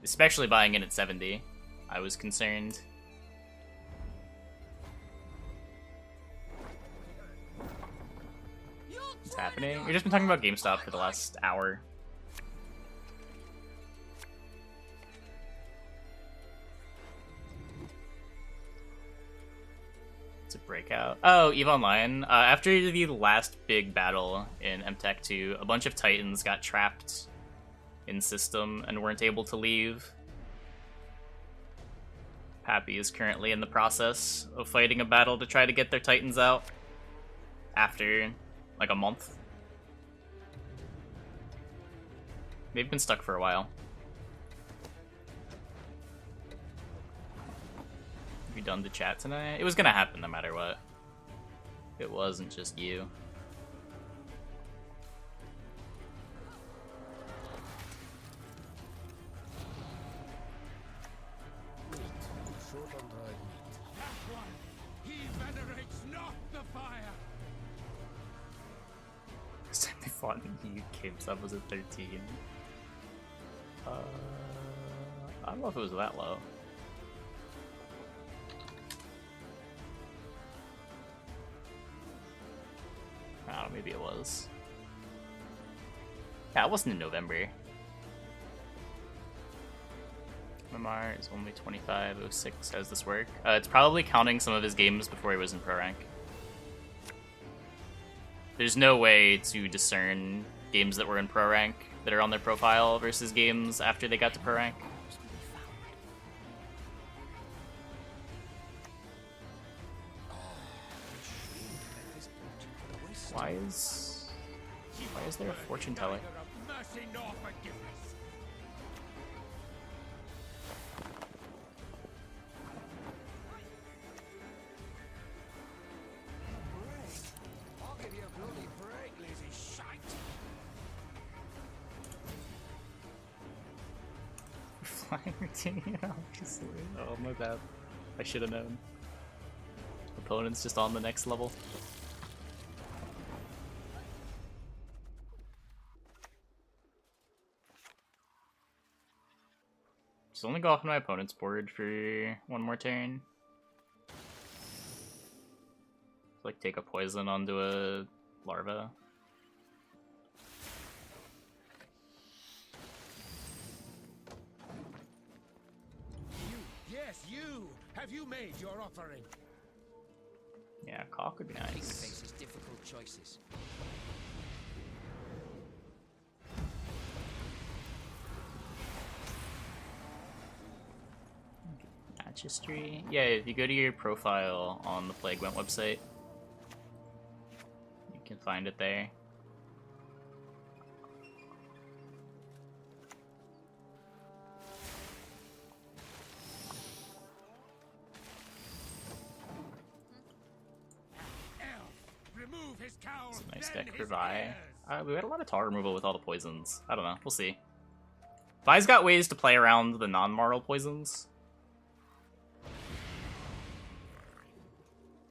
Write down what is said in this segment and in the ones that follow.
Especially buying in at 70. I was concerned. What's happening? We've just been talking about GameStop for the last hour. It's a breakout. Oh, EVE Online. After the last big battle in MTech 2, a bunch of Titans got trapped in system and weren't able to leave. Pappy is currently in the process of fighting a battle to try to get their Titans out after like a month. They've been stuck for a while. Have you done the chat tonight? It was gonna happen no matter what. It wasn't just you. Last time they fought in GameStop was at 13. I don't know if it was that low. I don't know, maybe it was. Yeah, it wasn't in November. MMR is only 2506. How does this work? It's probably counting some of his games before he was in Pro Rank. There's no way to discern games that were in Pro Rank that are on their profile versus games after they got to Pro Rank. Why is there a fortune teller? Flying routine, obviously. Oh, my bad. I should have known. Opponent's just on the next level. Just only go off on my opponent's board for one more turn. Like take a poison onto a larva. Yes, you! Have you made your offering? Yeah, cock would be nice. Faces difficult choices. Match history. Yeah, if you go to your profile on the Gwent website, you can find it there. It's a nice deck for Vi. We had a lot of tar removal with all the poisons. I don't know. We'll see. Vi's got ways to play around the non-moral poisons.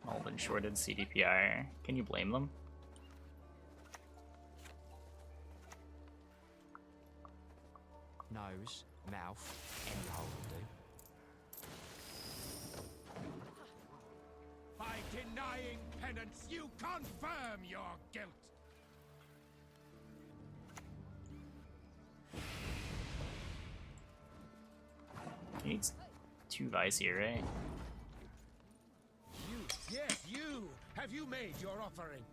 Alden shorted CDPR. Can you blame them? Nose, mouth, any hole will do. By denying penance, you confirm your guilt. He needs 2 Vi's here, right? You, yes, you! Have you made your offering?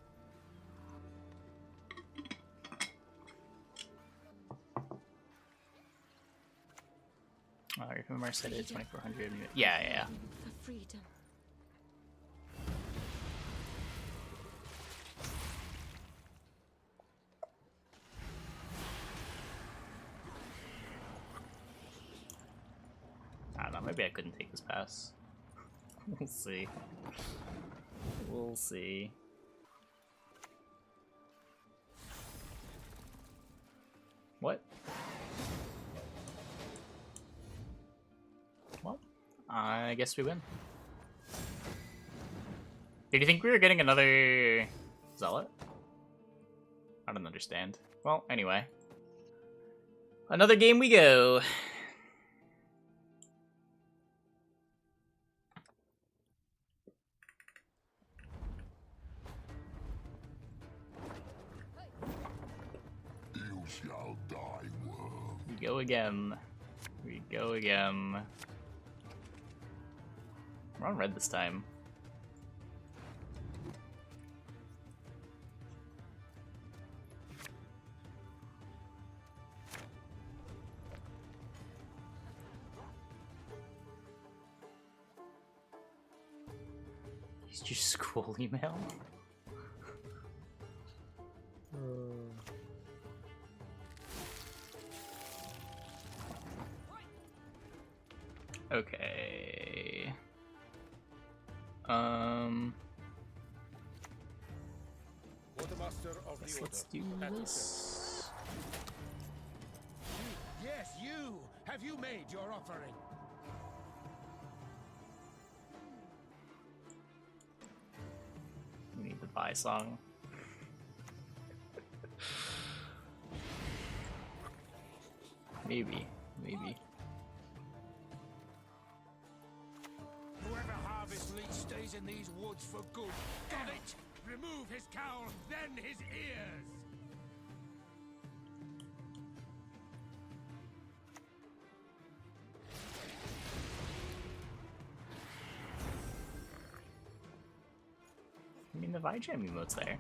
Oh, your MMR set at 2400. Yeah. For freedom. I don't know, maybe I couldn't take this pass. We'll see. We'll see. What? Well, I guess we win. Did you think we were getting another Zealot? I don't understand. Well, anyway. Another game we go. go again. We go again. We're on red this time. Use your school email? Okay. Let's do this. Yes, you! Have you made your offering? We need the buy song. Maybe. Whoever Harvest Leech stays in these woods for good. Got it! Remove his cowl, then his ears! I mean, the Vijam emote's there.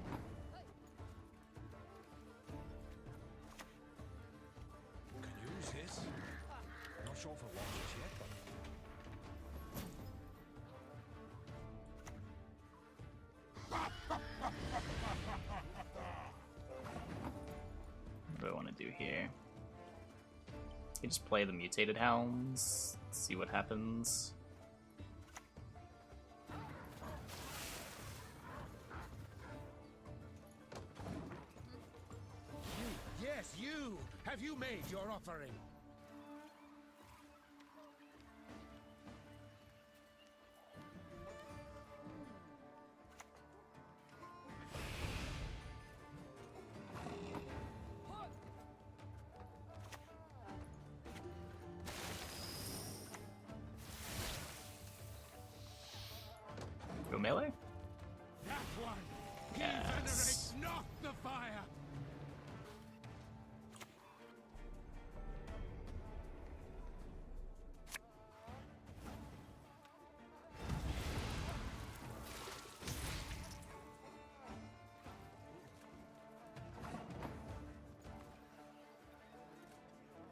Can use this. Not sure for what just yet, What do I want to do here? You just play the mutated hounds, see what happens. Yes, you! Have you made your offering? Go melee? That one! He Yes. venerates not the fire!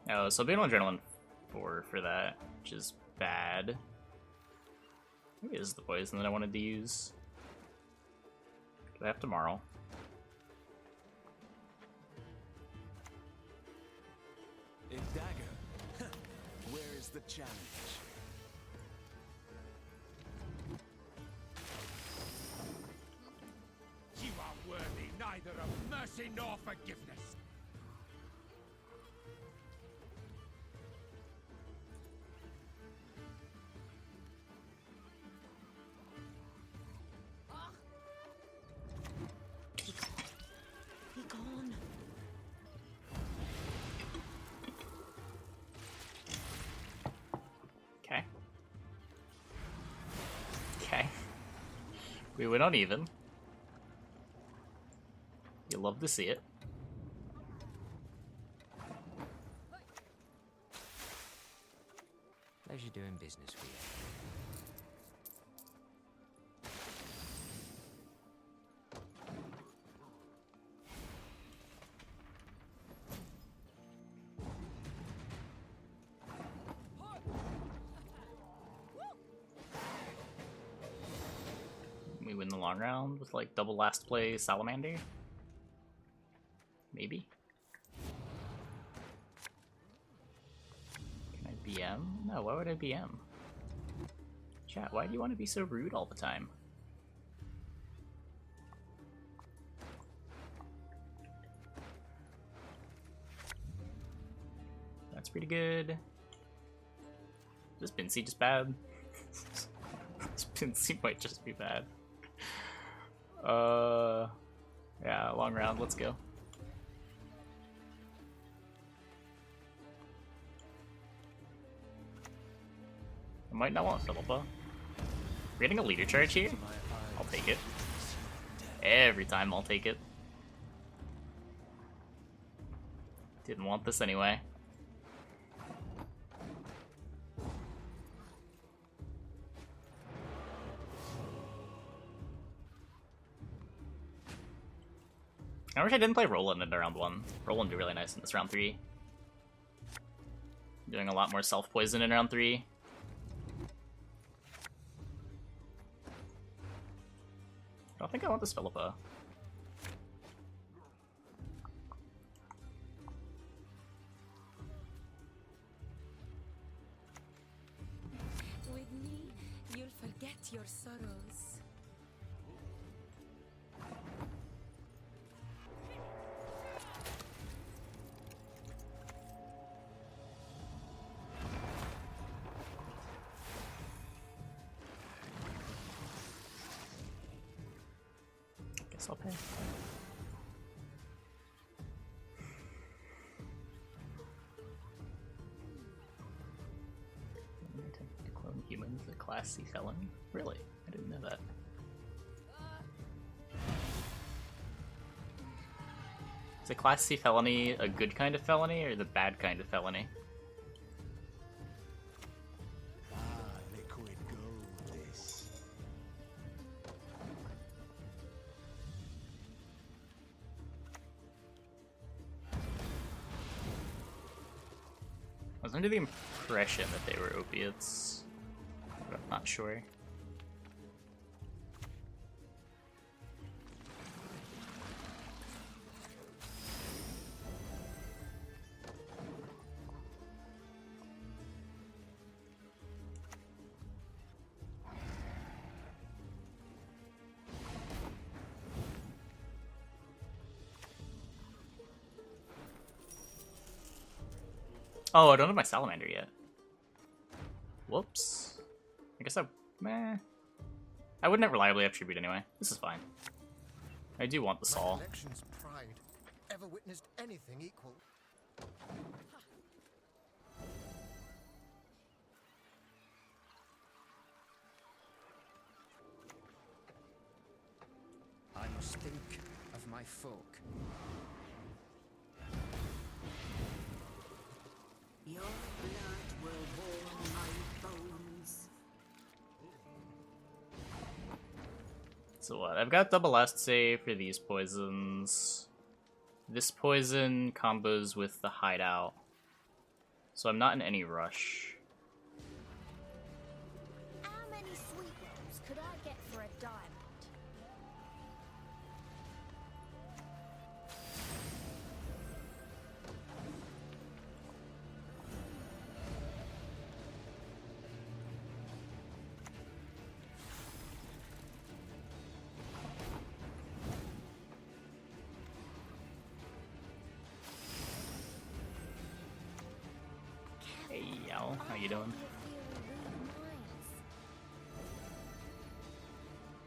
Oh, so being on Adrenaline 4 for that, which is bad. Maybe this is the poison that I wanted to use. Do I have tomorrow? A dagger. Where is the challenge? You are worthy neither of mercy nor forgiveness! Be gone. Okay. Okay. We went uneven. You love to see it. Pleasure doing business with you. We win the long round with like double last play Salamander? Maybe? Can I BM? No, why would I BM? Chat, why do you want to be so rude all the time? That's pretty good. This Bincy just bad? This Bincy might just be bad. Yeah, long round, let's go. I might not want Philippa. We're getting a leader charge here? I'll take it. Every time I'll take it. Didn't want this anyway. I wish I didn't play Roland into round 1. Roland would be really nice in this round 3. Doing a lot more self-poison in round 3. I don't think I want this Philippa. With me, you'll forget your sorrows. Guess I'll pay. To clone humans, a class C felon? Really? I didn't know that. Is a class C felony a good kind of felony or the bad kind of felony? Liquid gold, this. I was under the impression that they were opiates, but I'm not sure. Oh, I don't have my Salamander yet. Whoops. I guess meh. I wouldn't reliably have tribute anyway. This is fine. I do want the My Saul. collection's pride. Ever witnessed anything equal? I must think of my folk. Your blood will warm my bones. So what? I've got double last save for these poisons. This poison combos with the hideout. So I'm not in any rush. How many sweet rolls could I get for a diamond? Hey, Al, how you doing?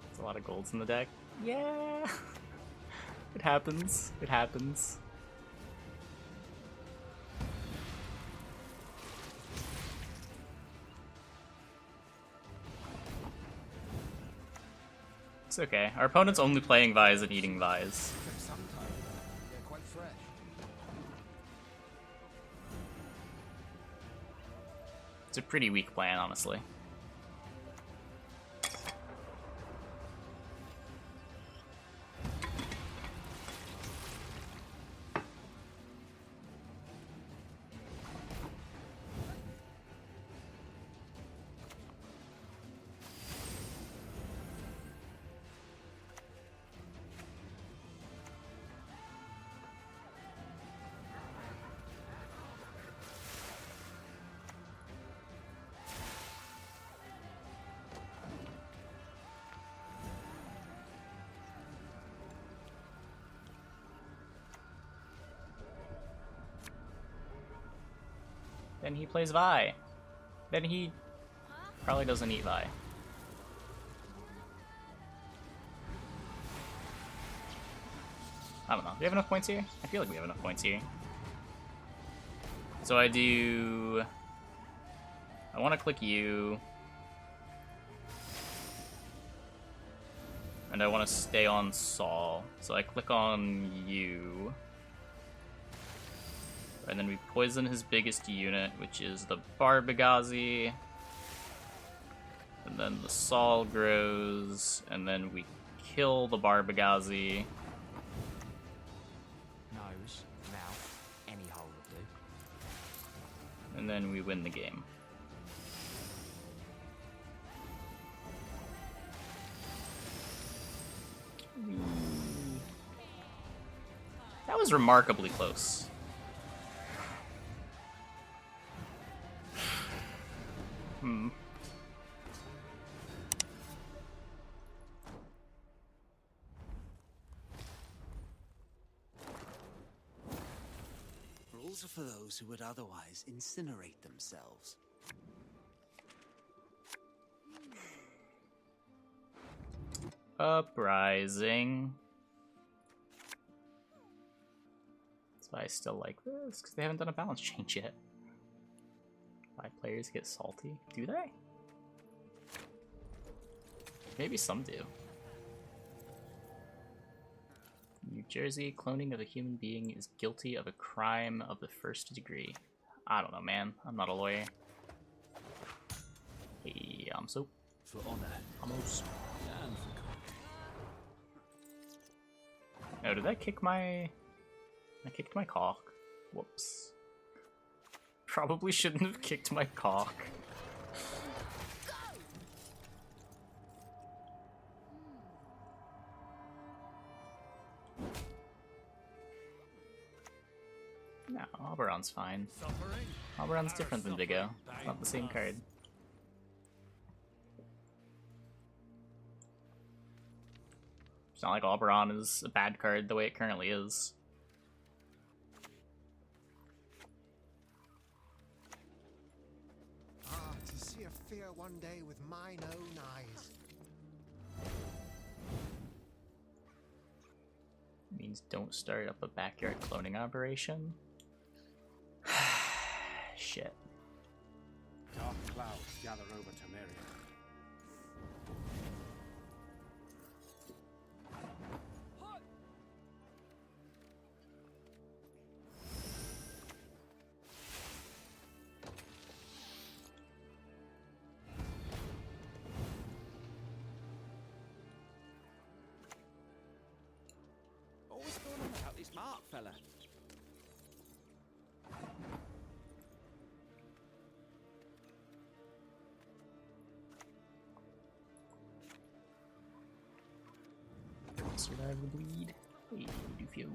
There's a lot of golds in the deck. Yeah! It happens. It happens. It's okay. Our opponent's only playing Vise and eating Vise. Took some time. They're quite fresh. It's a pretty weak plan, honestly. Then he plays Vi. Then he probably doesn't eat Vi. I don't know. Do we have enough points here? I feel like we have enough points here. So I do... I want to click you. And I want to stay on Saul. So I click on you. And then we poison his biggest unit, which is the Barbagazi. And then the Saul grows, and then we kill the Barbagazi. and then we win the game. That was remarkably close. Rules are for those who would otherwise incinerate themselves. Uprising. That's why I still like this, because they haven't done a balance change yet. 5 players get salty. Do they? Maybe some do. New Jersey, cloning of a human being is guilty of a crime of the first degree. I don't know, man. I'm not a lawyer. Hey, I'm so. For honor. Almost. And for Oh, did that kick my... I kicked my cock. Whoops. Probably shouldn't have kicked my cock. No, Oberon's fine. Suffering. Oberon's different than Vigo. It's not the same card. It's not like Oberon is a bad card the way it currently is. Ah, to see a fear one day with mine own eyes. Means don't start up a backyard cloning operation. Shit. Dark clouds gather over Temeria. What's going on about this Mark fella? Survive the bleed. Hey, do few.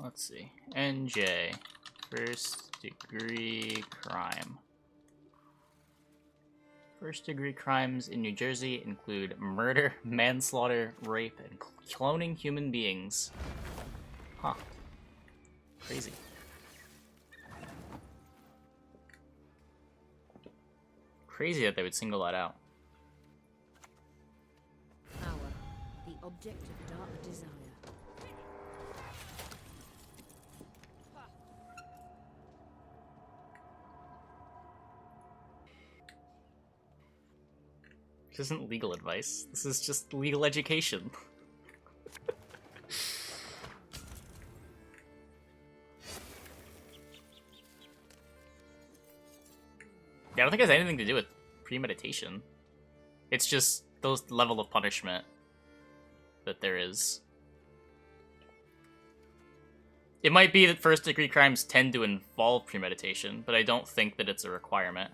Let's see. NJ. First degree crime. First degree crimes in New Jersey include murder, manslaughter, rape, and cloning human beings. Huh. Crazy. Crazy that they would single that out. Power, the object of dark desire. This isn't legal advice. This is just legal education. Yeah, I don't think it has anything to do with premeditation. It's just those level of punishment that there is. It might be that first degree crimes tend to involve premeditation, but I don't think that it's a requirement.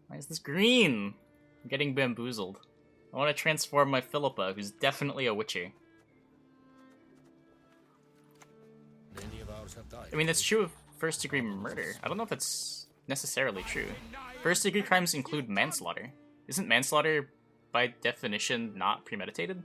Why is this green? I'm getting bamboozled. I want to transform my Philippa, who's definitely a witcher. Many of ours have died. I mean, that's true of first degree murder. I don't know if it's necessarily true. First degree crimes include manslaughter. Isn't manslaughter, by definition, not premeditated?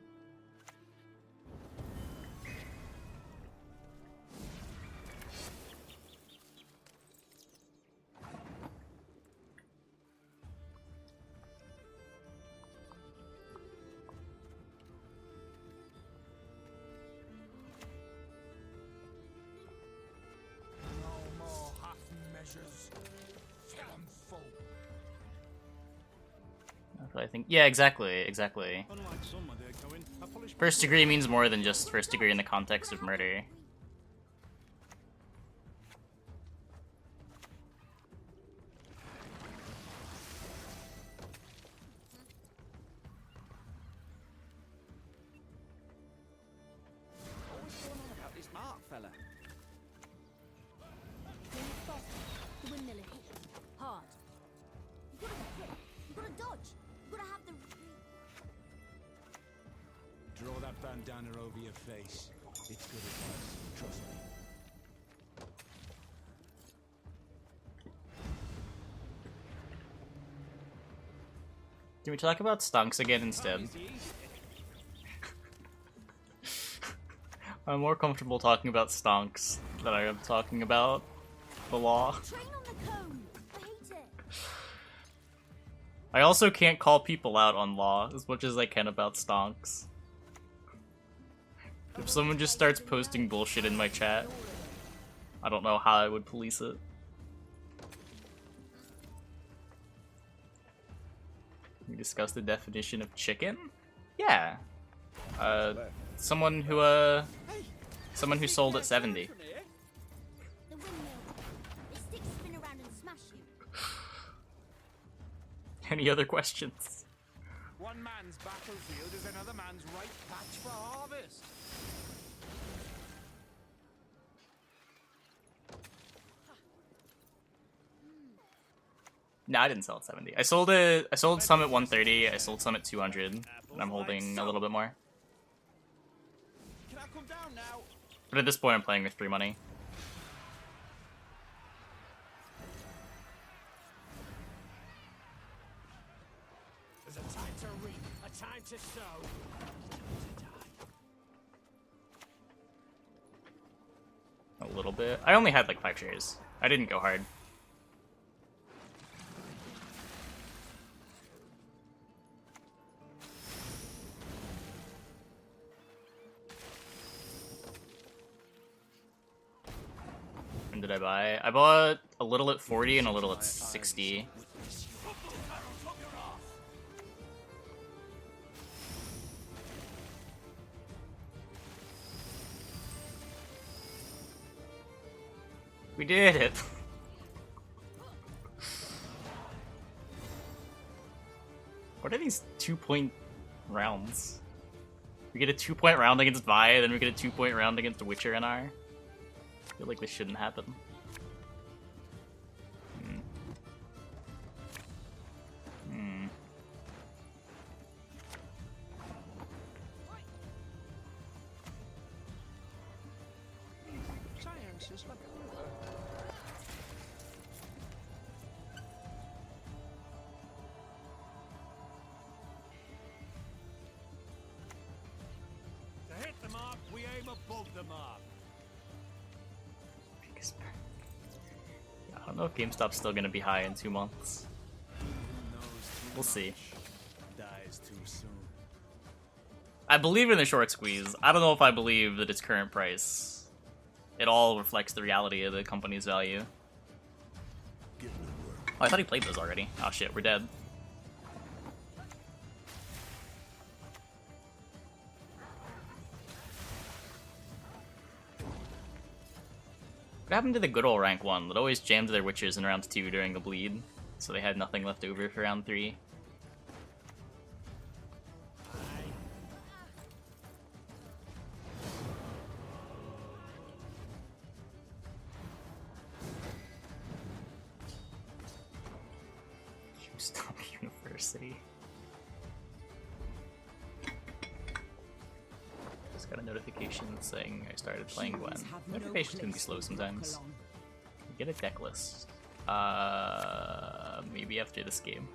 I think. Yeah, exactly, exactly. Unlike some of their going, a polished First degree means more than just first degree in the context of murder. What's going on about this Mark fella? The windmill hit hard. You gotta be quick. You gotta dodge. You gotta have the. Draw that bandana over your face. It's good advice, trust me. Can we talk about stonks again instead? I'm more comfortable talking about stonks than I am talking about the law. Train on the cone. I hate it. I also can't call people out on law as much as I can about stonks. If someone just starts posting bullshit in my chat, I don't know how I would police it. We discussed the definition of chicken? Yeah. Someone who sold at 70. The windmill. The sticks spin around and smash you. Any other questions? One man's battlefield is another man's right patch for harvest. No, I didn't sell at 70. I sold some at 130, I sold some at 200, and I'm holding a little bit more. Can I come down now? But at this point I'm playing with free money. There's a time to reap, a time to sow, to die. A little bit. I only had like 5 shares. I didn't go hard. When did I buy? I bought a little at 40 and a little at 60. We did it! What are these 2-point rounds? We get a 2-point round against Vi, then we get a 2-point round against Witcher NR. I feel like this shouldn't happen. Science is like to hit the mark, we aim above the mark. I don't know if GameStop's still gonna be high in 2 months. We'll see. Dies too soon. I believe in the short squeeze. I don't know if I believe that its current price at all reflects the reality of the company's value. Oh, I thought he played those already. Oh shit, we're dead. What happened to the good old rank 1 that always jammed their witchers in round 2 during the bleed, so they had nothing left over for round 3? Stop University. Just got a notification saying I started playing Gwent. Notifications can be slow sometimes. Get a deck list. Maybe after this game.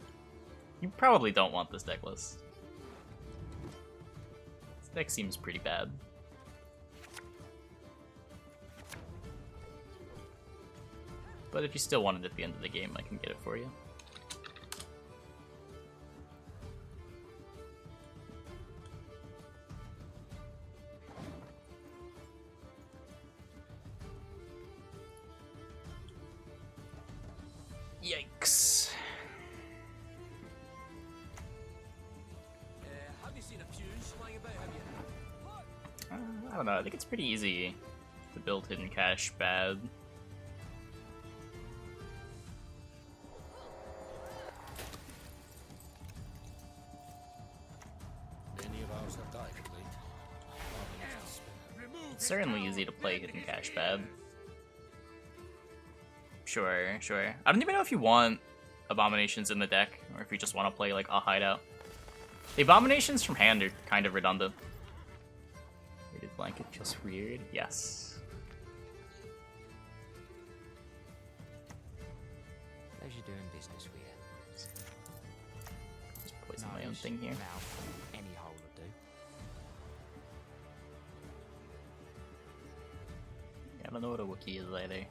You probably don't want this deck list. This deck seems pretty bad. But if you still want it at the end of the game, I can get it for you. Yikes. don't know, I think it's pretty easy to build hidden cache bad. Any of ours have died of late. It's certainly easy to play hidden cache bad. Sure, sure. I don't even know if you want abominations in the deck, or if you just want to play like a hideout. The abominations from hand are kind of redundant. Weighted blanket feels weird. Yes. Pleasure doing business with you. Just poison my own thing here. Mouth, any hole will do. Yeah, I don't know what a Wookiee is either.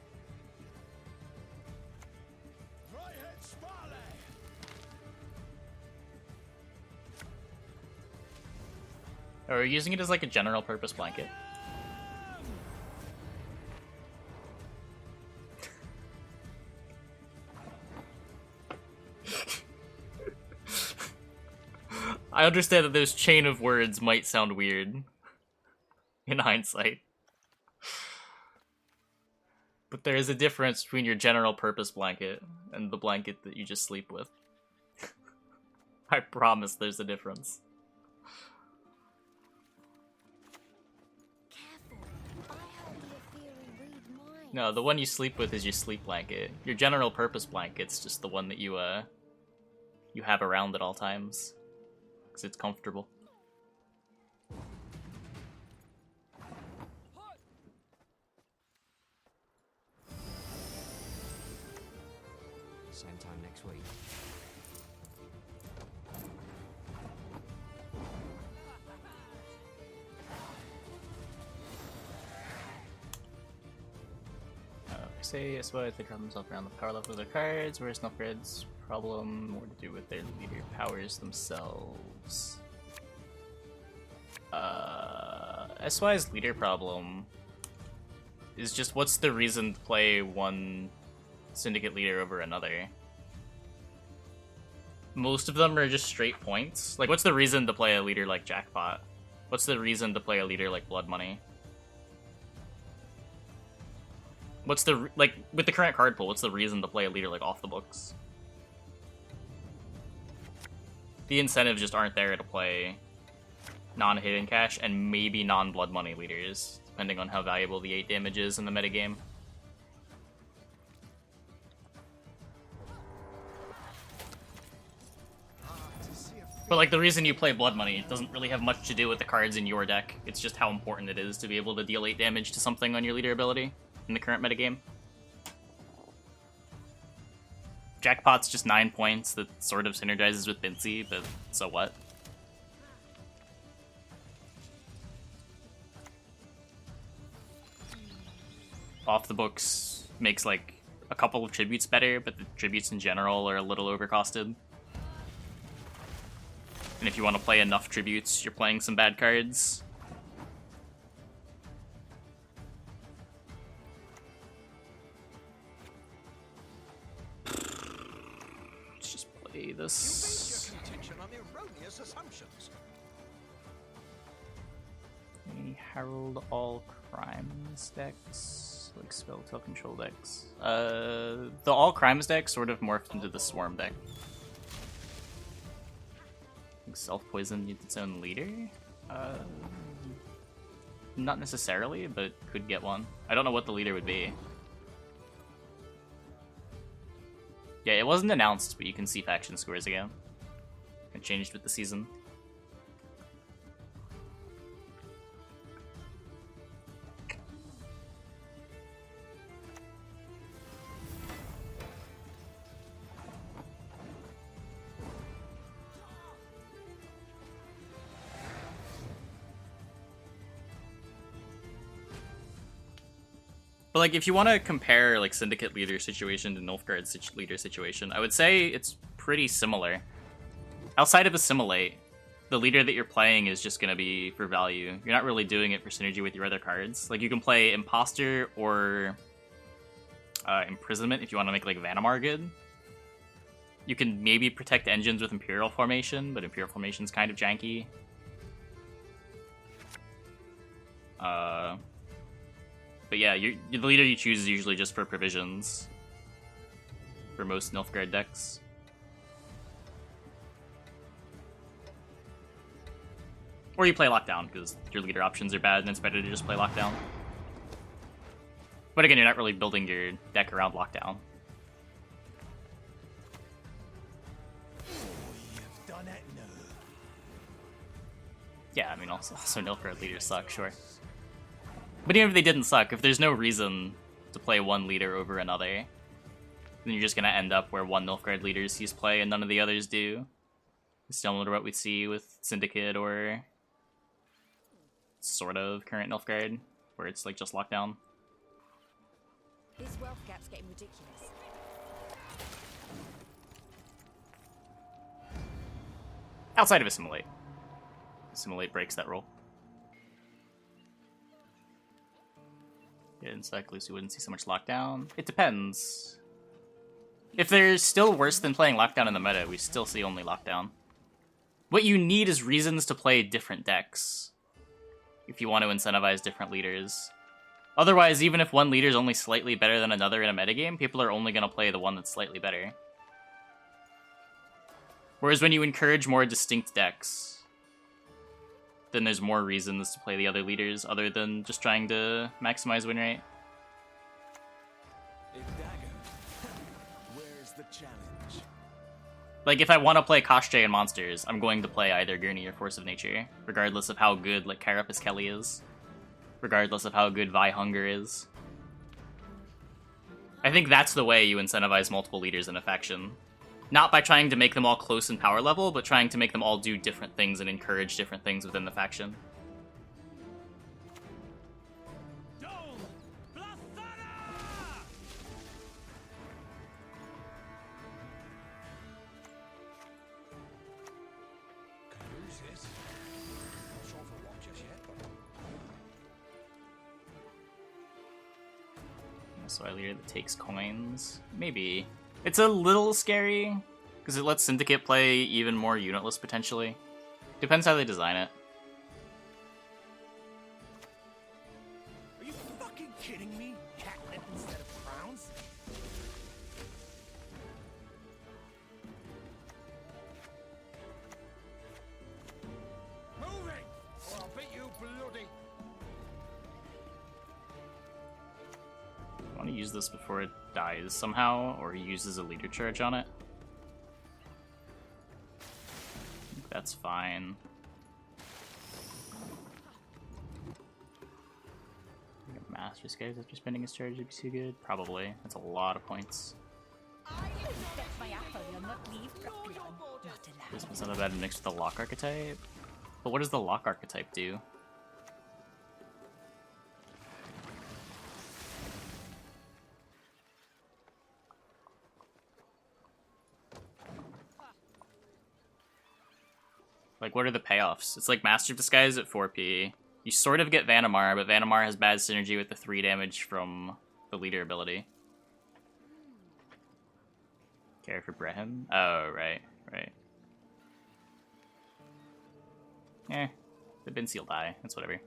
Or we're using it as like a general purpose blanket. I understand that those chain of words might sound weird in hindsight. But there is a difference between your general purpose blanket and the blanket that you just sleep with. I promise there's a difference. No, the one you sleep with is your sleep blanket. Your general purpose blanket's just the one that you have around at all times. Because it's comfortable. Same time next week. Say, I suppose they drop themselves around the power level of their cards, whereas Nuffred's problem more to do with their leader powers themselves. SY's leader problem is just what's the reason to play one syndicate leader over another? Most of them are just straight points. Like, what's the reason to play a leader like Jackpot? What's the reason to play a leader like Blood Money? What's the, like, with the current card pool, what's the reason to play a leader like Off the Books? The incentives just aren't there to play non-hidden cache and maybe non-blood money leaders, depending on how valuable the 8 damage is in the metagame. But like the reason you play blood money doesn't really have much to do with the cards in your deck. It's just how important it is to be able to deal 8 damage to something on your leader ability in the current metagame. Jackpot's just 9 points that sort of synergizes with Bincy, but so what? Off the Books makes like a couple of tributes better, but the tributes in general are a little overcosted. And if you want to play enough tributes, you're playing some bad cards. Let's just play this. You base your contention on erroneous assumptions. Any Herald All Crimes decks, like Spelltail Control decks. The All Crimes deck sort of morphed into the Swarm deck. Self-Poison needs its own leader? Not necessarily, but could get one. I don't know what the leader would be. Yeah, it wasn't announced, but you can see faction scores again. It changed with the season. But like, if you want to compare like Syndicate leader situation to Nilfgaard leader situation, I would say it's pretty similar. Outside of Assimilate, the leader that you're playing is just going to be for value. You're not really doing it for synergy with your other cards. Like, you can play Imposter or Imprisonment if you want to make like Vanamar good. You can maybe protect engines with Imperial Formation, but Imperial Formation's kind of janky. But yeah, the leader you choose is usually just for provisions. For most Nilfgaard decks. Or you play Lockdown, because your leader options are bad, and it's better to just play Lockdown. But again, you're not really building your deck around Lockdown. Yeah, I mean, also Nilfgaard leaders suck, sure. But even if they didn't suck, if there's no reason to play one leader over another, then you're just gonna end up where one Nilfgaard leader sees play and none of the others do. Similar to what we see with Syndicate or sort of current Nilfgaard, where it's like just Lockdown. This wealth gap's getting ridiculous. Outside of Assimilate. Assimilate breaks that rule. Yeah, in Cyclus you wouldn't see so much Lockdown. It depends. If they're still worse than playing Lockdown in the meta, we still see only Lockdown. What you need is reasons to play different decks. If you want to incentivize different leaders. Otherwise, even if one leader is only slightly better than another in a metagame, people are only going to play the one that's slightly better. Whereas when you encourage more distinct decks, then there's more reasons to play the other leaders other than just trying to maximize win rate. A dagger. Where's the challenge? Like, if I want to play Koshchei and monsters, I'm going to play either Gurney or Force of Nature, regardless of how good, like, Carapace Kelly is. Regardless of how good Vi Hunger is. I think that's the way you incentivize multiple leaders in a faction. Not by trying to make them all close in power level, but trying to make them all do different things and encourage different things within the faction. So a leader that takes coins? Maybe. It's a little scary, because it lets Syndicate play even more unitless, potentially. Depends how they design it. Are you fucking kidding me? Catnip instead of crowns? Moving, or I'll beat you bloody. I want to use this before it dies somehow, or he uses a leader charge on it. I think that's fine. Master Skies after spending his charge would be too good? Probably. That's a lot of points. This one's not bad mixed with the Lock archetype. But what does the Lock archetype do? Like, what are the payoffs? It's like Master of Disguise at 4p. You sort of get Vanamar, but Vanamar has bad synergy with the 3 damage from the leader ability. Care for Brehim? Oh, right, right. Eh, the Binseal die. That's whatever.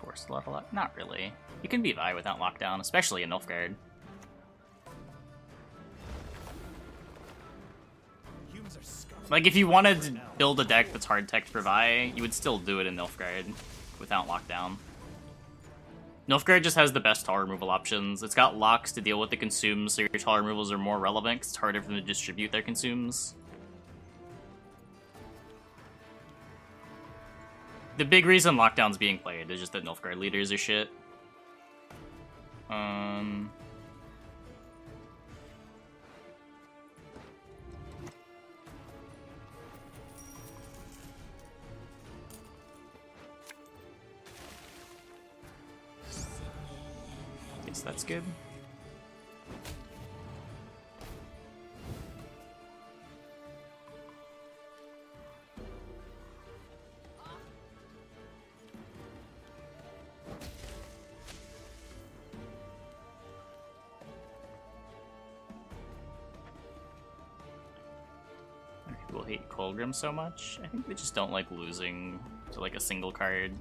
Forced level up? Not really. You can be Vi without Lockdown, especially in Nilfgaard. Like, if you wanted to build a deck that's hard teched for Vi, you would still do it in Nilfgaard without Lockdown. Nilfgaard just has the best tile removal options. It's got locks to deal with the consumes, so your tile removals are more relevant because it's harder for them to distribute their consumes. The big reason Lockdown's being played is just that Nilfgaard leaders are shit. So that's good. People hate Colgrim so much. I think they just don't like losing to like a single card,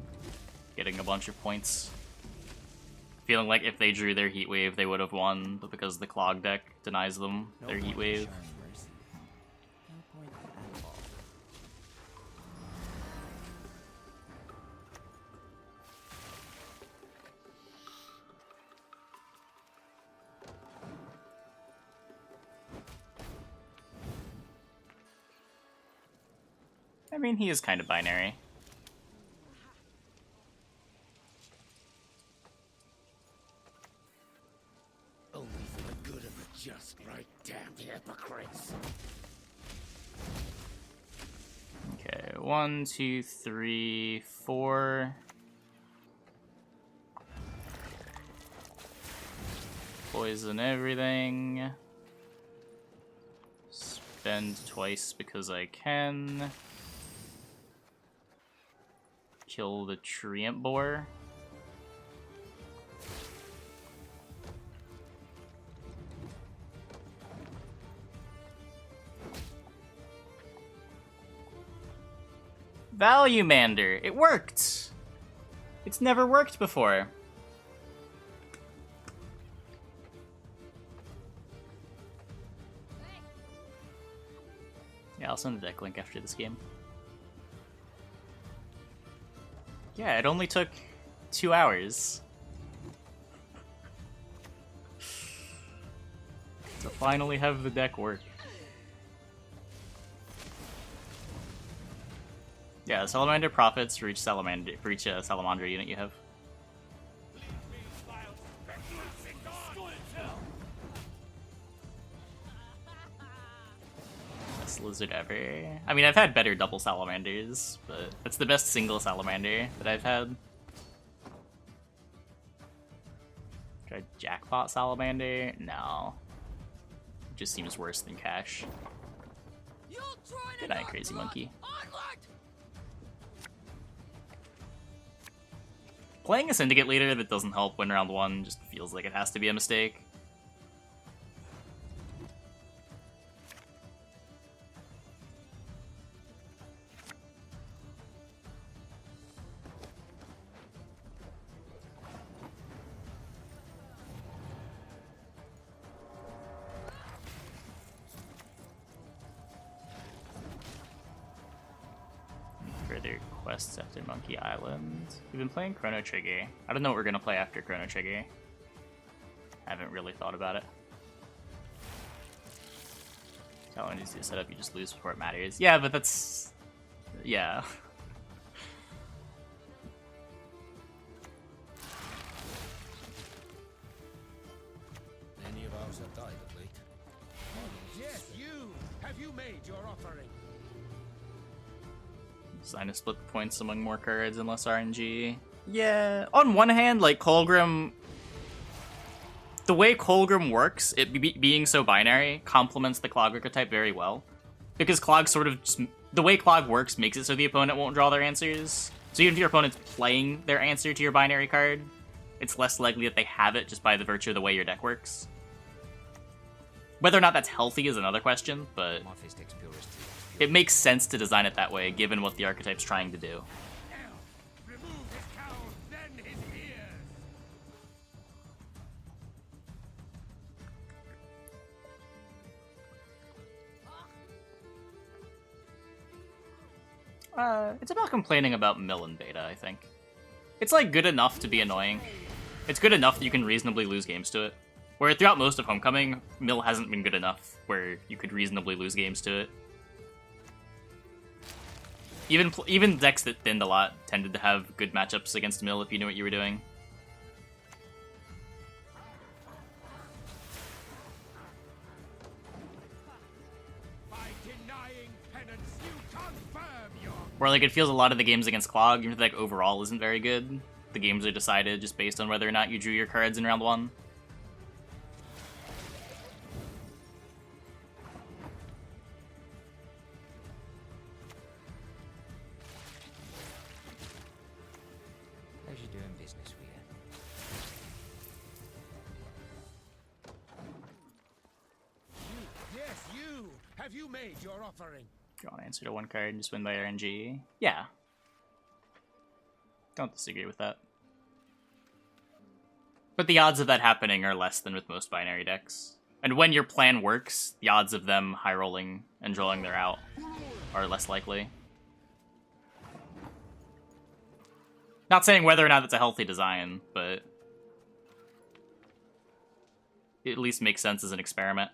getting a bunch of points. Feeling like if they drew their Heat Wave, they would have won, but because the Clog deck denies them their Heat Wave. I mean, he is kind of binary. Only for the good of the just, right? Damned hypocrites. Okay, 1, 2, 3, 4. Poison everything. Spend twice because I can. Kill the Treant Boar. Valuemander! It worked! It's never worked before. Yeah, I'll send the deck link after this game. Yeah, it only took 2 hours to finally have the deck work. Yeah, Salamander profits for each Salamander unit you have. Best lizard ever. I mean, I've had better double Salamanders, but that's the best single Salamander that I've had. Try Jackpot Salamander? No. It just seems worse than Cash. Good eye, Crazy Monkey. Playing a Syndicate leader that doesn't help win round 1 just feels like it has to be a mistake. Further quests after Monkey Island. We've been playing Chrono Trigger. I don't know what we're gonna play after Chrono Trigger. I haven't really thought about it. How long is the setup? You just lose before it matters. Yeah, but that's... yeah. Any of ours have died of late. Yes, you! Have you made your offering? Design to split the points among more cards and less RNG. Yeah, on one hand, like, Colgrim... the way Colgrim works, it being so binary, complements the Clog archetype very well. Because Clog sort of just... the way Clog works makes it so the opponent won't draw their answers. So even if your opponent's playing their answer to your binary card, it's less likely that they have it just by the virtue of the way your deck works. Whether or not that's healthy is another question, but... My fist takes purist. it makes sense to design it that way, given what the archetype's trying to do. Now, remove his cowl, then his ears! It's about complaining about mill and beta, I think. It's, like, good enough to be annoying. It's good enough that you can reasonably lose games to it. Where throughout most of Homecoming, mill hasn't been good enough where you could reasonably lose games to it. Even decks that thinned a lot tended to have good matchups against mill if you knew what you were doing. By denying penance, you confirm your... Where, like, it feels a lot of the games against Clog, even if, like, overall isn't very good. The games are decided just based on whether or not you drew your cards in round 1. doing business with you. Yes, you! Have you made your offering? Do you want to answer to one card and just win by RNG? Yeah. Don't disagree with that. But the odds of that happening are less than with most binary decks. And when your plan works, the odds of them high rolling and drawing their out are less likely. Not saying whether or not it's a healthy design, but it at least makes sense as an experiment.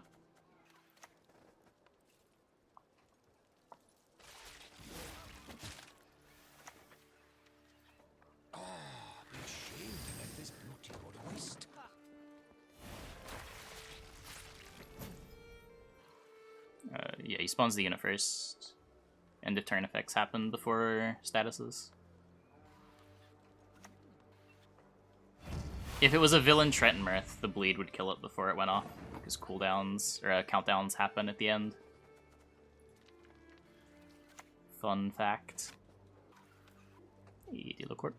Yeah, he spawns the unit first. End of turn effects happen before statuses. If it was a villain Trentonmirth, the bleed would kill it before it went off, because cooldowns, or countdowns happen at the end. Fun fact. Hey, Dealer Corp.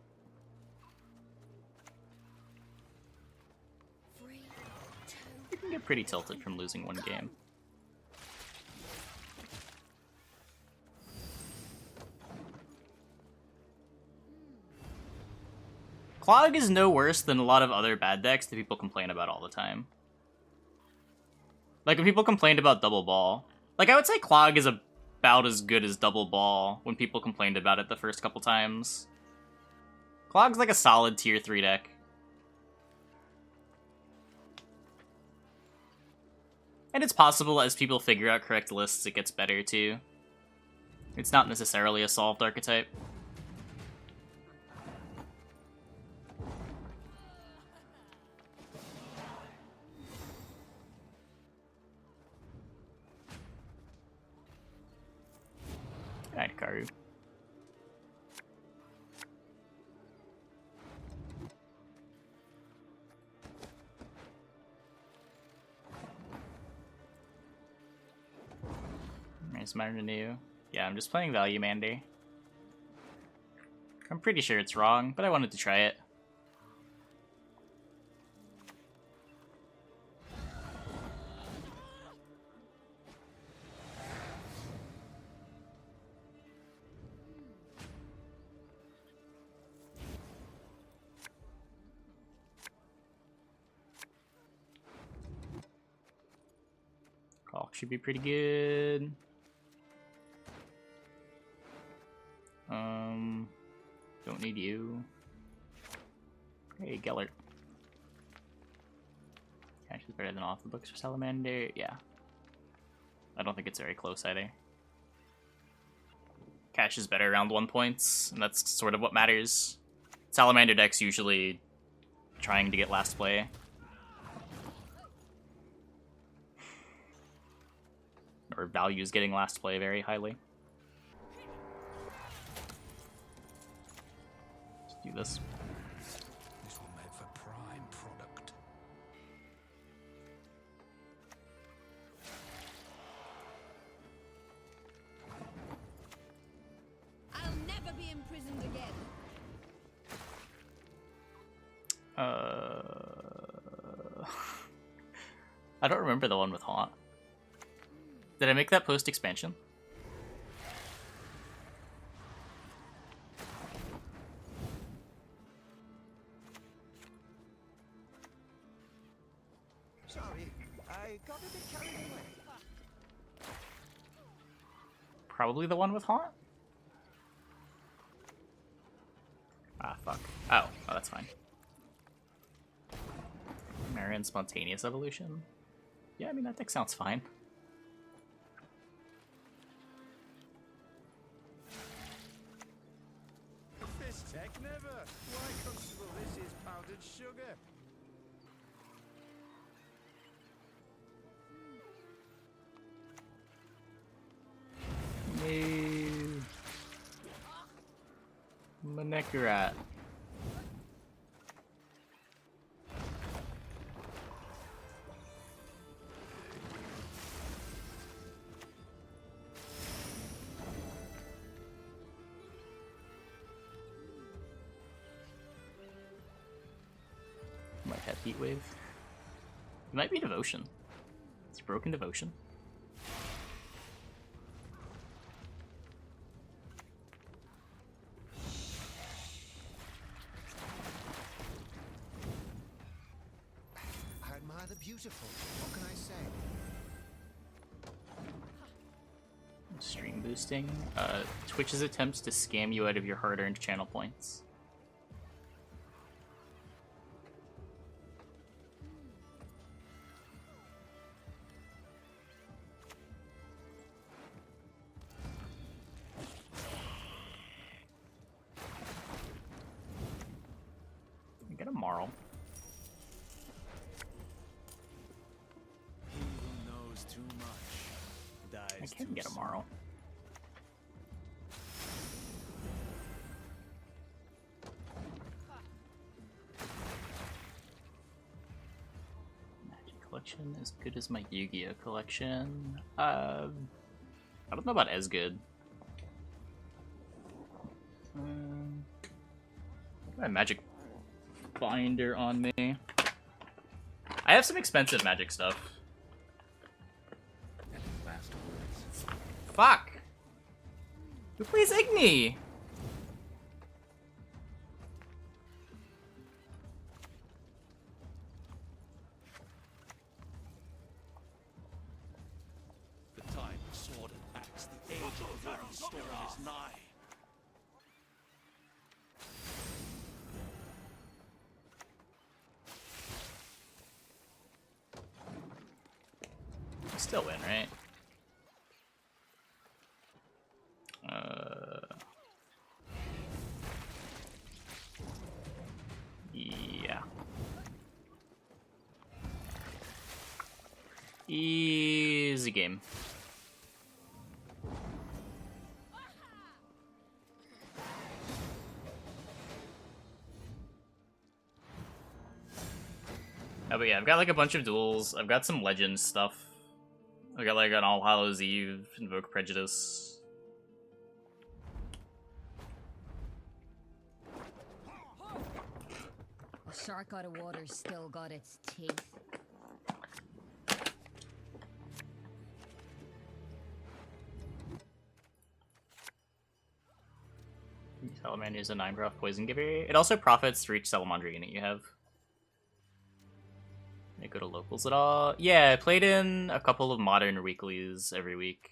You can get pretty tilted from losing one game. Clog is no worse than a lot of other bad decks that people complain about all the time. Like, when people complained about Double Ball, like, I would say Clog is about as good as Double Ball when people complained about it the first couple times. Clog's like a solid tier 3 deck. And it's possible as people figure out correct lists, it gets better too. It's not necessarily a solved archetype. Alright, Karu. There's my renew. Yeah, I'm just playing Value Mander. I'm pretty sure it's wrong, but I wanted to try it. Call should be pretty good. Don't need you. Hey, Gellert. Cash is better than off the books for Salamander. Yeah. I don't think it's very close either. Cash is better around 1 points, and that's sort of what matters. Salamander deck's usually trying to get last play. Or values getting last play very highly. Let's do this. This will make for prime product. I'll never be imprisoned again. I don't remember the one with Haunt. Did I make that post-expansion? Sorry, I got a bit carried away. Probably the one with Haunt? Ah, fuck. Oh, that's fine. Marion Spontaneous Evolution? Yeah, I mean, that deck sounds fine. This tech never. Why, Constable, this is powdered sugar. No. Manekarat. Heat Wave. It might be Devotion. It's Broken Devotion. I admire the beautiful. What can I say? Stream boosting. Twitch's attempts to scam you out of your hard-earned channel points. Get a Marl. He who knows too much dies I can too get a soon. Marl. Magic collection as good as my Yu-Gi-Oh collection. I don't know about as good. My magic binder on me. I have some expensive magic stuff. And his last words. Fuck! Who plays Igni? The time of sword and axe, the age of the very storm is nigh. Still win, right? Yeah. Easy game. Oh, but yeah, I've got like a bunch of duels. I've got some Legends stuff. I got like an All Hallows Eve, Invoke Prejudice. A shark out of water's still got its teeth. Salamander is a 9-prof poison giver. It also profits for each Salamander unit you have. Can I go to locals at all? Yeah, I played in a couple of modern weeklies every week.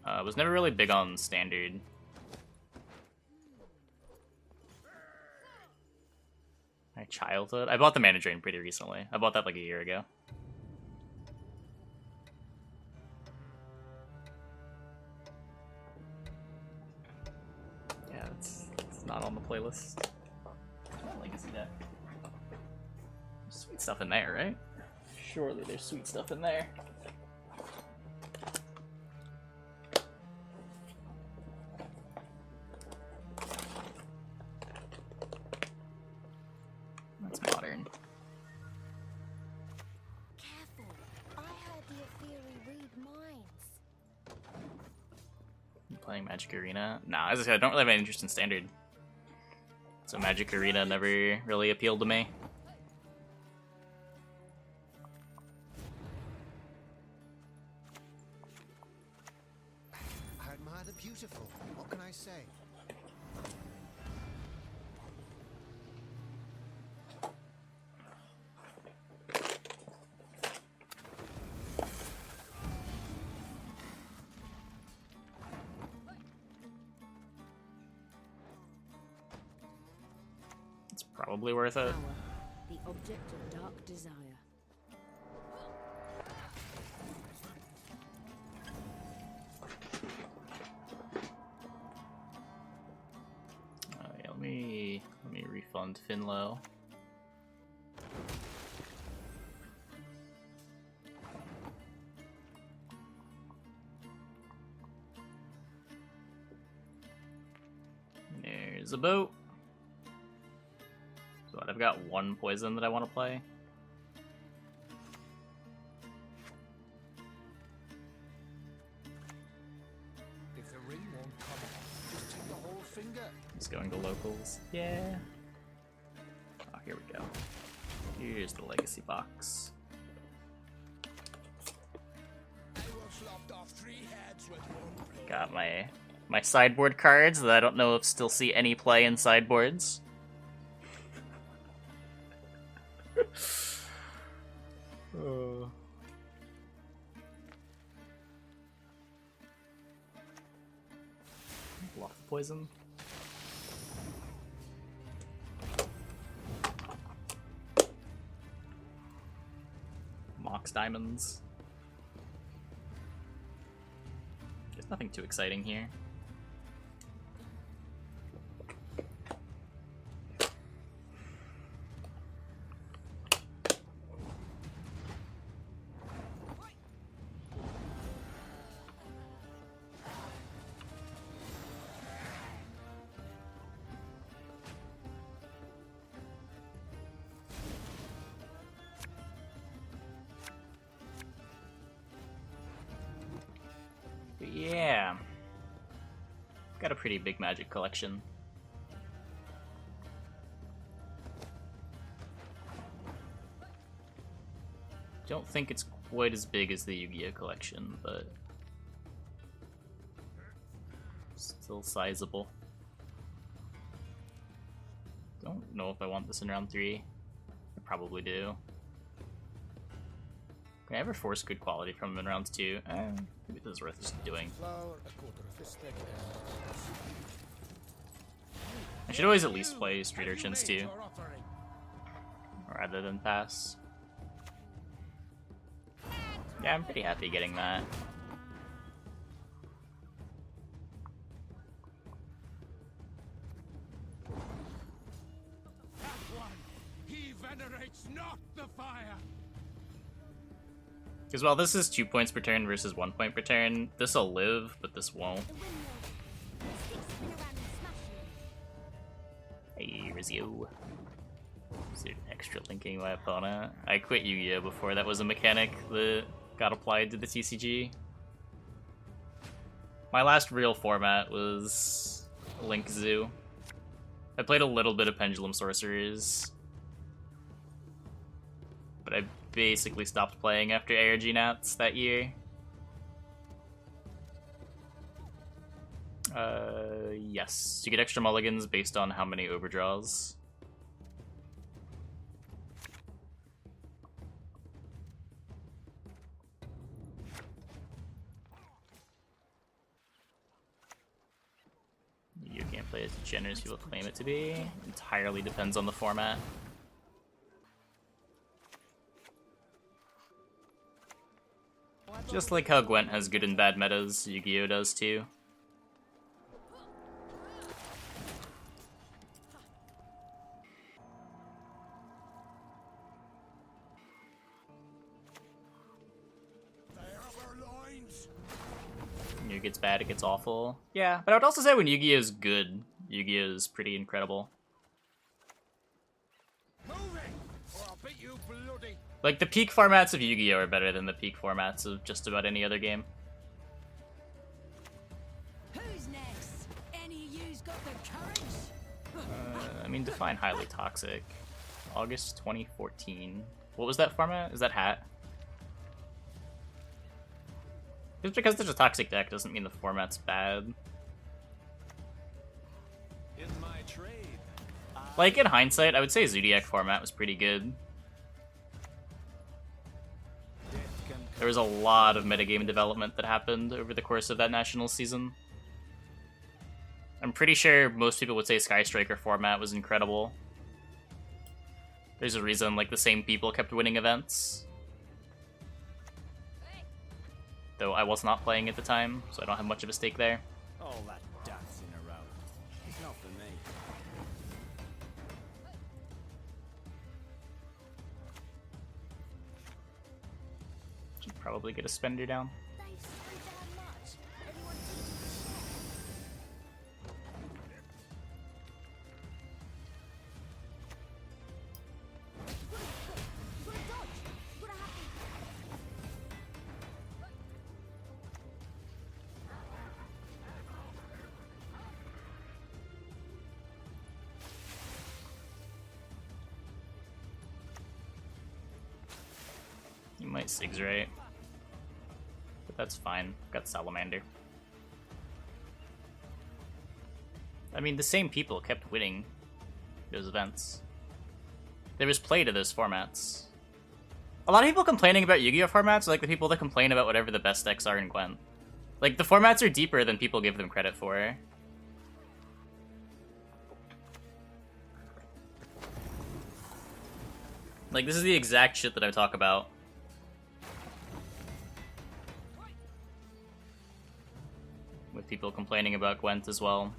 Was never really big on standard. My childhood? I bought the Mana Drain pretty recently. I bought that like a year ago. Yeah, it's not on the playlist. Legacy deck. Sweet stuff in there, right? Surely there's sweet stuff in there. That's modern. Careful. I heard the Fury read minds. You playing Magic Arena? Nah, as I said, I don't really have any interest in standard. So Magic Arena never really appealed to me. I admire the beautiful. What can I say? It's probably worth it. Power, the object of dark desire. Yeah, let me refund Finlow. There's a boat. So I've got one poison that I want to play. If the ring won't come off, just take the whole finger. Just going to locals. Yeah. Oh, here we go. Here's the legacy box. Got my sideboard cards that I don't know if still see any play in sideboards. Block the poison. Mox diamonds. There's nothing too exciting here. But yeah, got a pretty big Magic collection. Don't think it's quite as big as the Yu-Gi-Oh collection, but still sizable. Don't know if I want this in round 3. I probably do. Can I ever force good quality from them in rounds 2? Maybe this is worth just doing. I should always at least play Street Urchins too, rather than pass. Yeah, I'm pretty happy getting that. He venerates not the fire. Because while this is 2 points per turn versus 1 point per turn, this'll live, but this won't. Hey, Rizio. Is there extra linking my opponent? I quit Yu-Gi-Oh before that was a mechanic that got applied to the TCG. My last real format was Link Zoo. I played a little bit of Pendulum Sorcerers, but I basically stopped playing after ARG Nats that year. Yes. You get extra mulligans based on how many overdraws. You can't play as generous people claim it to be. Entirely depends on the format. Just like how Gwent has good and bad metas, Yu-Gi-Oh does too. When Yu gets bad, it gets awful. Yeah, but I would also say when Yu-Gi-Oh is good, Yu-Gi-Oh is pretty incredible. Like, the peak formats of Yu-Gi-Oh are better than the peak formats of just about any other game. Who's next? Any of you's got the courage? I mean, define highly toxic. August 2014. What was that format? Is that hat? Just because there's a toxic deck doesn't mean the format's bad. In my trade, Like, in hindsight, I would say Zodiac format was pretty good. There was a lot of metagame development that happened over the course of that national season. I'm pretty sure most people would say Sky Striker format was incredible. There's a reason, like, the same people kept winning events. Though I was not playing at the time, so I don't have much of a stake there. all that dancing around. It's not for me. Should probably get a spender down. They've spent how much? Everyone teaches You've got to dodge. You've got to have might Sig's right. But that's fine. Got Salamander. I mean, the same people kept winning those events. There was play to those formats. A lot of people complaining about Yu-Gi-Oh! Formats are like the people that complain about whatever the best decks are in Gwent. Like, the formats are deeper than people give them credit for. Like, this is the exact shit that I talk about. With people complaining about Gwent as well.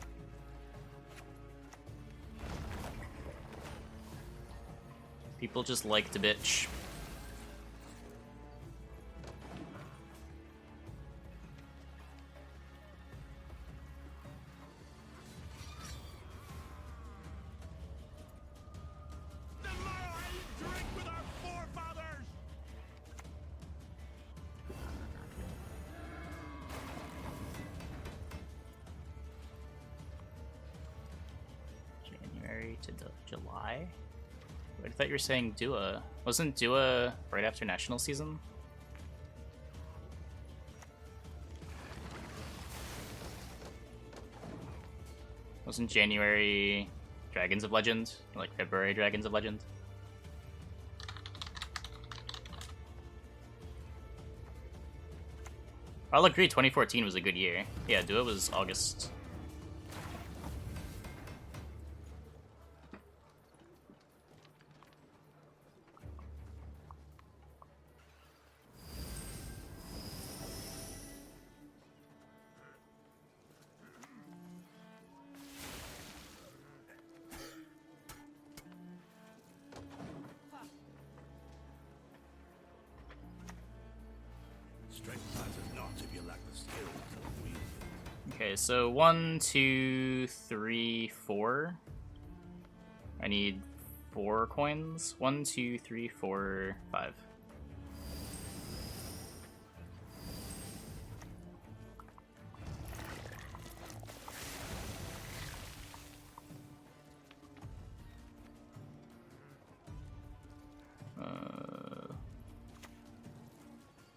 People just like to bitch. January to July? Wait, I thought you were saying Dua. Wasn't Dua right after National Season? Wasn't January Dragons of Legend? Or like February Dragons of Legend? I'll agree 2014 was a good year. Yeah, Dua was August. Strength matters not if you lack the skill to wield it. Okay, so 1, 2, 3, 4. I need 4 coins. 1, 2, 3, 4, 5.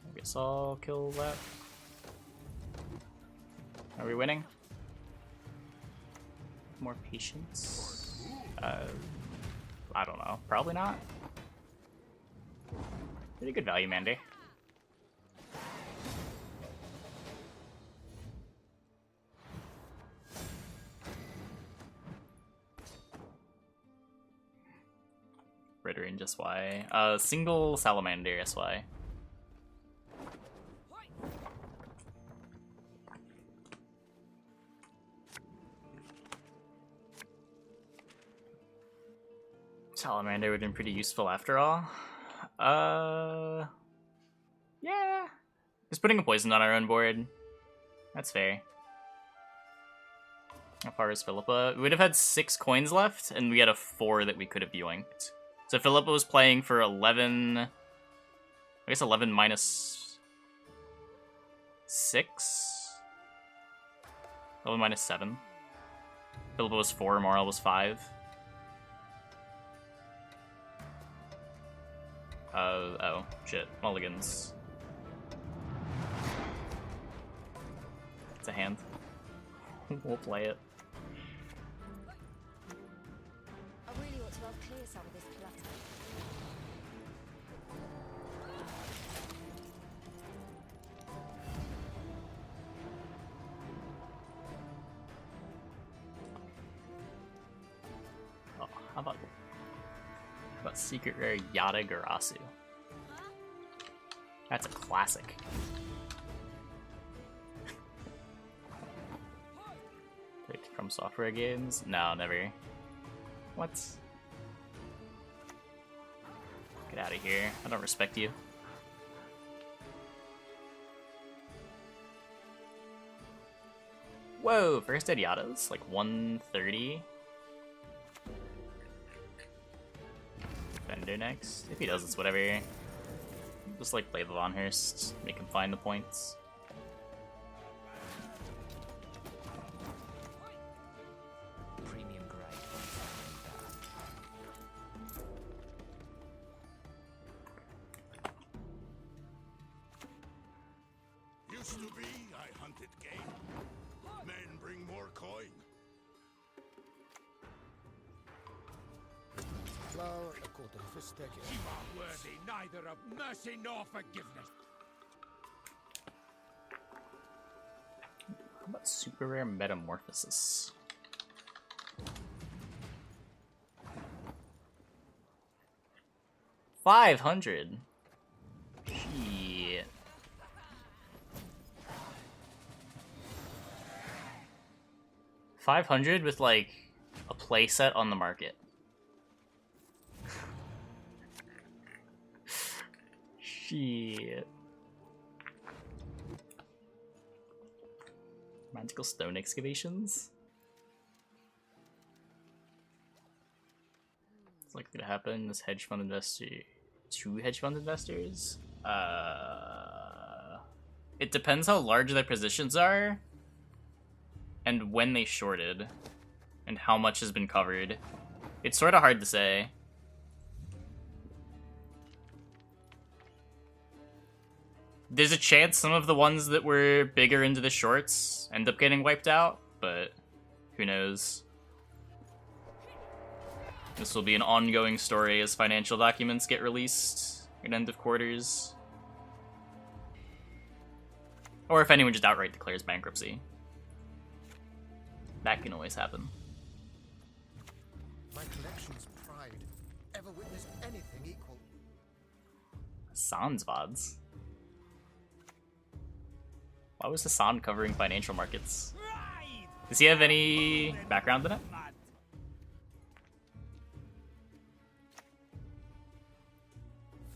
I guess I'll kill that. Are we winning? More patience? I don't know. Probably not. Pretty good value, Mandy. Midrange SY. Single Salamander SY. Salamander would have been pretty useful after all. Yeah. Just putting a poison on our own board. That's fair. How far is Philippa? We would have had 6 coins left, and we had a 4 that we could have yoinked. So Philippa was playing for 11... I guess 11 minus... 6? 11 minus 7. Philippa was 4, Moral was 5. Oh, shit. Mulligans. It's a hand. We'll play it. I really ought to have clear some of this clutter. Oh, how about Secret Rare Yada Garasu? That's a classic. Played from software games? No, never. What? Get out of here. I don't respect you. Whoa, first ed Yadas? Like 130? Defender next. If he does, it's whatever. Just like play the Von Hurst, make him find the points. Premium grade. Used to be, I hunted game. Men bring more coin. Flower a quarter for sticky. You are worthy neither of mercy nor forgiveness. How about super rare metamorphosis? $500. Shit. $500 with like a playset on the market. Shit. Magical stone excavations? It's likely to happen. This hedge fund investor, 2 hedge fund investors. It depends how large their positions are, and when they shorted, and how much has been covered. It's sort of hard to say. There's a chance some of the ones that were bigger into the shorts end up getting wiped out, but who knows? This will be an ongoing story as financial documents get released at end of quarters. Or if anyone just outright declares bankruptcy. That can always happen. My collection's pride. Ever witnessed anything equal? Hassan's VODs. Why was Hassan covering financial markets? Does he have any background in it?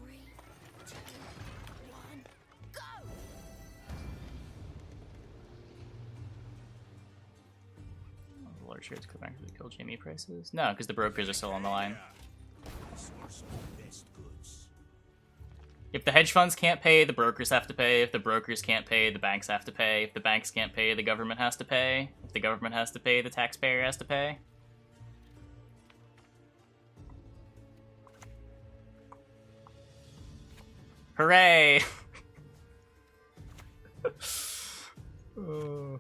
3, 2, 1, go! The large shares could actually kill Jamie prices? No, because the brokers are still on the line. Source of best goods. If the hedge funds can't pay, the brokers have to pay. If the brokers can't pay, the banks have to pay. If the banks can't pay, the government has to pay. If the government has to pay, the taxpayer has to pay. Hooray! Oh.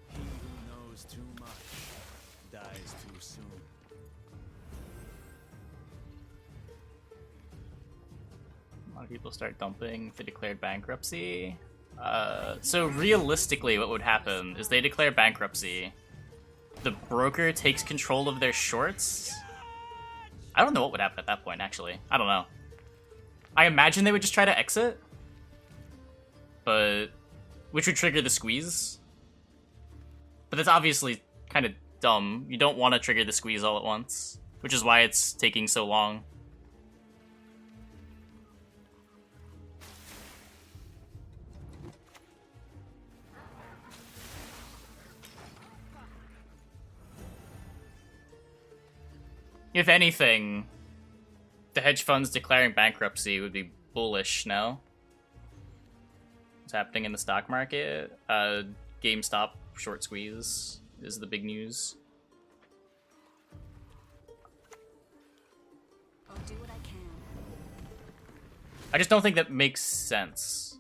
He who knows too much dies too soon. A lot of people start dumping if they declared bankruptcy. So realistically, what would happen is they declare bankruptcy. The broker takes control of their shorts. I don't know what would happen at that point, actually. I don't know. I imagine they would just try to exit. But... which would trigger the squeeze. But that's obviously kind of dumb. You don't want to trigger the squeeze all at once. Which is why it's taking so long. If anything, the hedge funds declaring bankruptcy would be bullish, no? What's happening in the stock market? GameStop short squeeze is the big news. I'll do what I can. I just don't think that makes sense.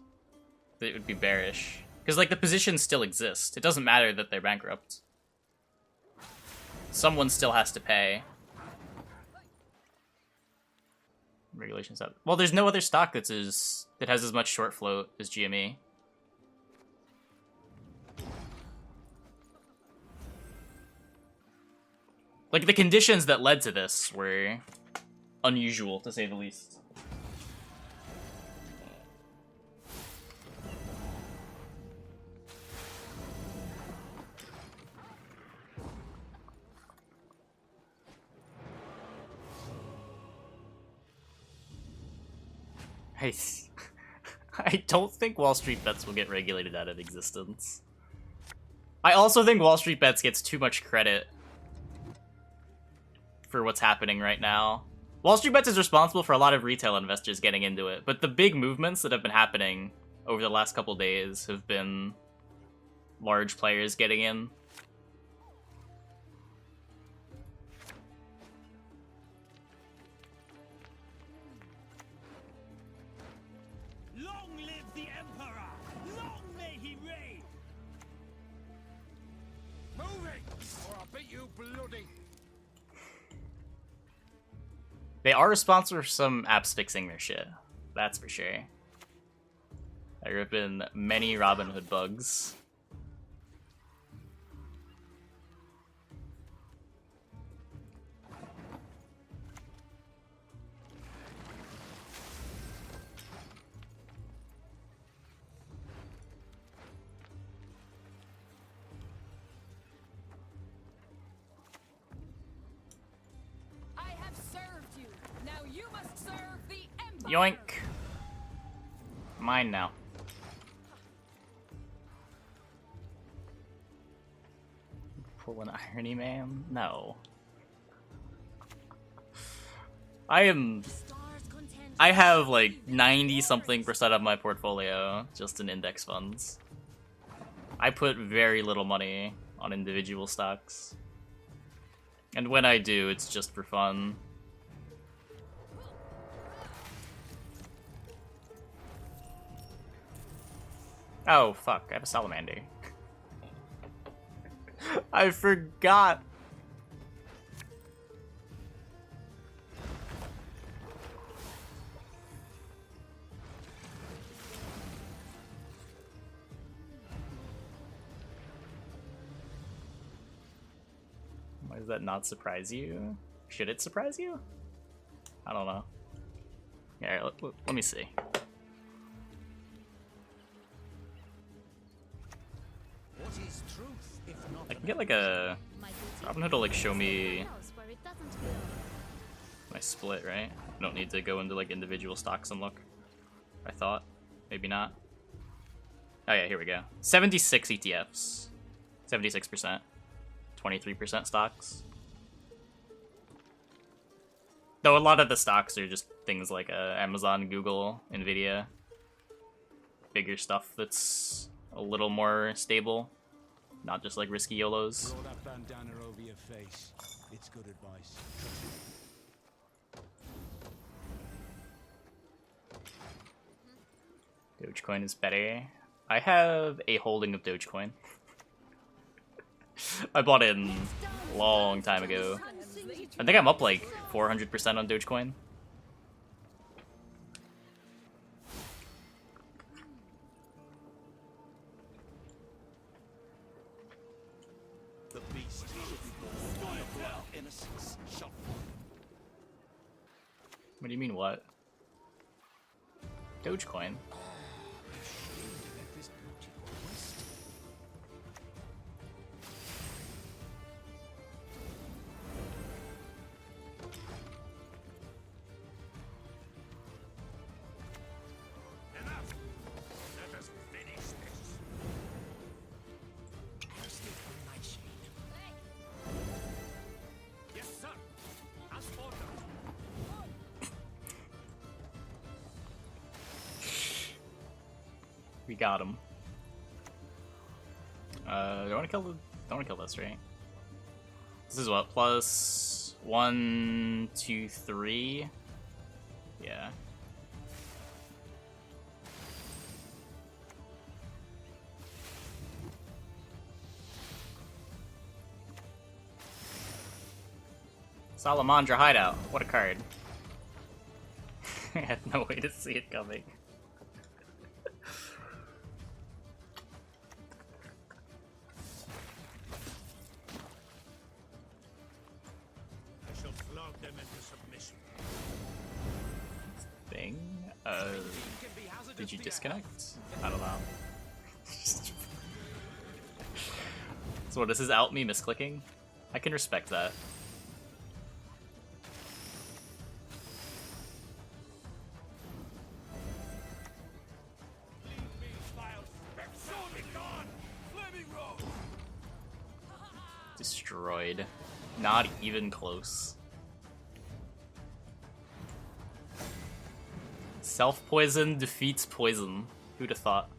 That it would be bearish. Because, like, the positions still exist. It doesn't matter that they're bankrupt. Someone still has to pay. Regulations out. Well, there's no other stock that has as much short float as GME. Like, the conditions that led to this were unusual, to say the least. I don't think Wall Street Bets will get regulated out of existence. I also think Wall Street Bets gets too much credit for what's happening right now. Wall Street Bets is responsible for a lot of retail investors getting into it, but the big movements that have been happening over the last couple days have been large players getting in. Move it, or I'll beat you bloody. They are responsible for some apps fixing their shit. That's for sure. There have been many Robin Hood bugs. I have served you. Now you must serve the Empire. Yoink! Mine now. Pull an irony, man? No. I have like 90-something% of my portfolio just in index funds. I put very little money on individual stocks. And when I do, it's just for fun. Oh, fuck. I have a Salamander. I forgot. Why does that not surprise you? Should it surprise you? I don't know. Yeah, let me see. What is truth, if not I can get like a... Robin Hood will like show me my split, right? I don't need to go into like individual stocks and look. I thought. Maybe not. Oh yeah, here we go. 76 ETFs. 76%. 23% stocks. Though a lot of the stocks are just things like Amazon, Google, Nvidia. Bigger stuff that's a little more stable. Not just like risky YOLOs. Roll that bandana over your face. It's good advice. Dogecoin is better. I have a holding of Dogecoin. I bought it a long time ago. I think I'm up like 400% on Dogecoin. The beast should be born of blood, innocence shall What do you mean, what? Dogecoin? Enough. Let us finish this. Yes, sir. As ordered. We got him. Do I want to kill the? Don't want to kill this, right? This is what, plus 1, 2, 3? Yeah. Salamander hideout. What a card. I had no way to see it coming. I shall flog them into submission. Thing? Did you disconnect? I don't know. So what, this is out me misclicking? I can respect that. Destroyed. Not even close. Self-poison defeats poison. Who'd have thought?